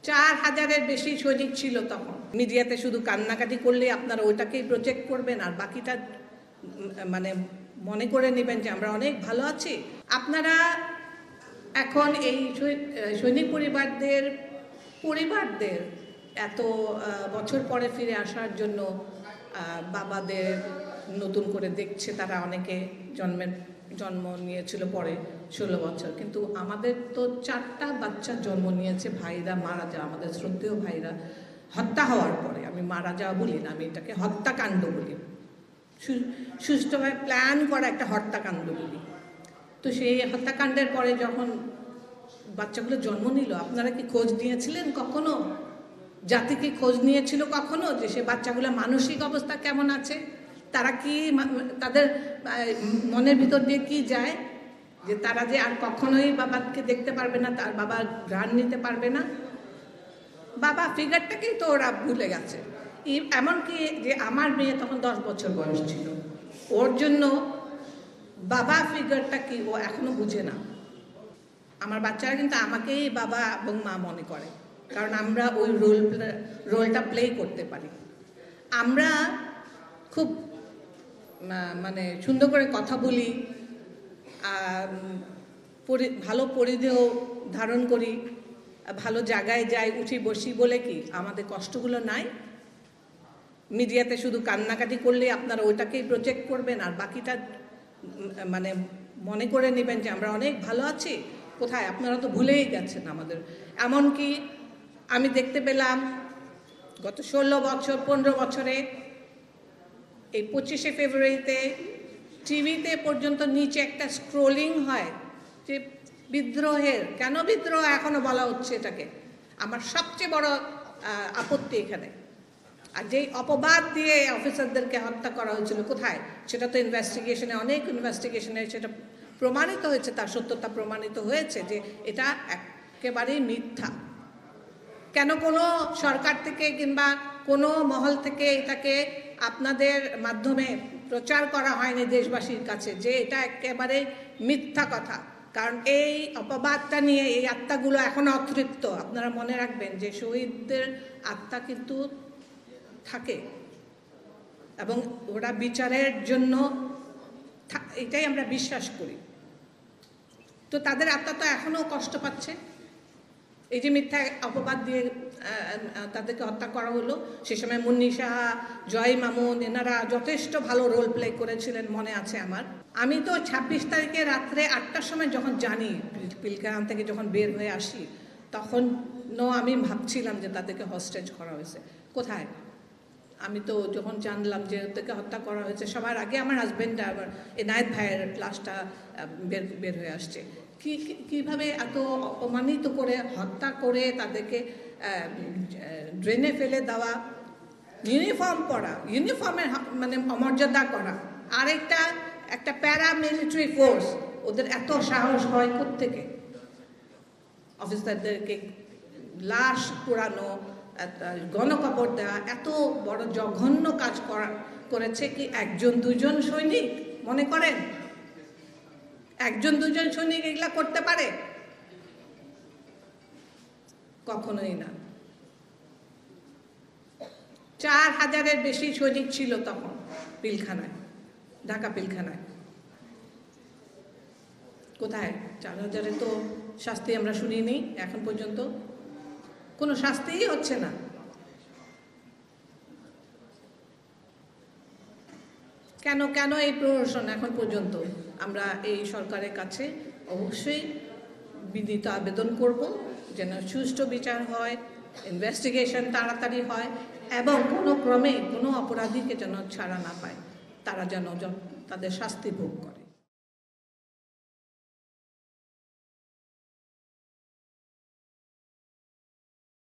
4000-এর বেশি সৈনিক ছিল তখন। মিডিয়াতে শুধু কান্নাকাটি করলে আপনারা ওইটাকেই প্রজেক্ট করবেন আর বাকিটা মানে মনে করে নেবেন যে আমরা অনেক ভালো আছি। আপনারা এখন এই সৈনিক পরিবারদের এত বছর পরে ফিরে আসার জন্য বাবাদের নতুন করে দেখছে, তারা অনেকে জন্ম নিয়েছিল পরে 16 বছর, কিন্তু আমাদের তো 4টা বাচ্চা জন্ম নিয়েছে, ভাইরা মারা যাওয়া, আমাদের শ্রদ্ধেয় ভাইরা হত্যা হওয়ার পরে। আমি মারা যাওয়া বলি না, আমি এটাকে হত্যাকাণ্ড বলি, সুষ্ঠুভাবে প্ল্যান করা একটা হত্যাকাণ্ড বলি। তো সেই হত্যাকাণ্ডের পরে যখন বাচ্চাগুলো জন্ম নিল, আপনারা কি খোঁজ নিয়েছিলেন কখনো? জাতি কি খোঁজ নিয়েছিল কখনো যে সে বাচ্চাগুলো মানসিক অবস্থা কেমন আছে? তারা কি, তাদের মনের ভিতর দিয়ে কি যায় যে তারা যে আর কখনোই বাবাকে দেখতে পারবে না, তার বাবা ঘ্রাণ নিতে পারবে না? বাবা ফিগারটাকেই তো ওরা ভুলে গেছে। এমনকি যে আমার মেয়ে তখন 10 বছর বয়স ছিল, ওর জন্য বাবা ফিগারটা কি ও এখনো বুঝে না। আমার বাচ্চারা কিন্তু আমাকেই বাবা এবং মা মনে করে, কারণ আমরা ওই রোলটা প্লে করতে পারি। আমরা খুব মানে সুন্দর করে কথা বলি, ভালো পরিধেয় ধারণ করি, ভালো জায়গায় যাই, উঠি বসি বলে কি আমাদের কষ্টগুলো নাই? মিডিয়াতে শুধু কান্নাকাটি করলে আপনারা ওইটাকেই প্রজেক্ট করবেন আর বাকিটা মানে মনে করে নেবেন যে আমরা অনেক ভালো আছি। কোথায়? আপনারা তো ভুলেই গেছেন আমাদের। এমনকি আমি দেখতে পেলাম গত 16 বছর 15 বছরে এই 25শে ফেব্রুয়ারিতে টিভিতে পর্যন্ত নিচে একটা স্ক্রোলিং হয় যে বিদ্রোহের। কেন বিদ্রোহ এখনো বলা হচ্ছে এটাকে? আমার সবচেয়ে বড় আপত্তি এখানে। আর যেই অপবাদ দিয়ে অফিসারদেরকে হত্যা করা হয়েছিল, কোথায়? সেটা তো ইনভেস্টিগেশনে, অনেক ইনভেস্টিগেশনে সেটা প্রমাণিত হয়েছে, তার সত্যতা প্রমাণিত হয়েছে যে এটা একেবারেই মিথ্যা। কেন কোনো সরকার থেকে কিংবা কোনো মহল থেকে এটাকে আপনাদের মাধ্যমে প্রচার করা হয়নি দেশবাসীর কাছে যে এটা একেবারে মিথ্যা কথা? কারণ এই অপবাদটা নিয়ে এই আত্মাগুলো এখনো অতৃপ্ত। আপনারা মনে রাখবেন যে শহীদদের আত্মা কিন্তু থাকে এবং ওরা বিচারের জন্য, এটাই আমরা বিশ্বাস করি। তো তাদের আত্মা তো এখনো কষ্ট পাচ্ছে। এই যে মিথ্যা অপবাদ দিয়ে তাদেরকে হত্যা করা হলো, সে সময় মুন্নি সাহা, জয় মামুন, এনারা যথেষ্ট ভালো রোল প্লে করেছিলেন, মনে আছে আমার। আমি তো 26 তারিখে রাত্রে 8টার সময় যখন জানি, পিলখানা থেকে যখন বের হয়ে আসি, তখনও আমি ভাবছিলাম যে তাদেরকে হস্টেজ করা হয়েছে। কোথায়? আমি তো যখন জানলাম যে ওদেরকে হত্যা করা হয়েছে, সবার আগে আমার হাজব্যান্ড, আমার এনায়েত ভাইয়ের লাশটা বের হয়ে আসছে। কিভাবে এত অপমানিত করে হত্যা করে তাদেরকে ড্রেনে ফেলে দেওয়া, ইউনিফর্ম পরা, ইউনিফর্মের মানে অমর্যাদা করা, একটা প্যারামিলিটারি ফোর্স, ওদের এত সাহস হয় কোত্থেকে? অফিসারদেরকে লাশ পোড়ানো, গণকবর দেওয়া, এত বড় জঘন্য কাজ করেছে কি 1-2 সৈনিক? মনে করেন 1-2 সৈনিক এগুলা করতে পারে? কখনোই না। 4000-এর বেশি সৈনিক ছিল তখন পিলখানায়, ঢাকা পিলখানায়। কোথায়? 4000-এ তো শাস্তি আমরা শুনিনি এখন পর্যন্ত, কোনো শাস্তিই হচ্ছে না। কেন এই প্রহসন এখন পর্যন্ত? আমরা এই সরকারের কাছে অবশ্যই বিনীত আবেদন করব যেন সুষ্ঠু বিচার হয়, ইনভেস্টিগেশন তাড়াতাড়ি হয় এবং কোনো ক্রমে কোনো অপরাধীকে যেন ছাড়া না পায়, তারা যেন তাদের শাস্তি ভোগ করে।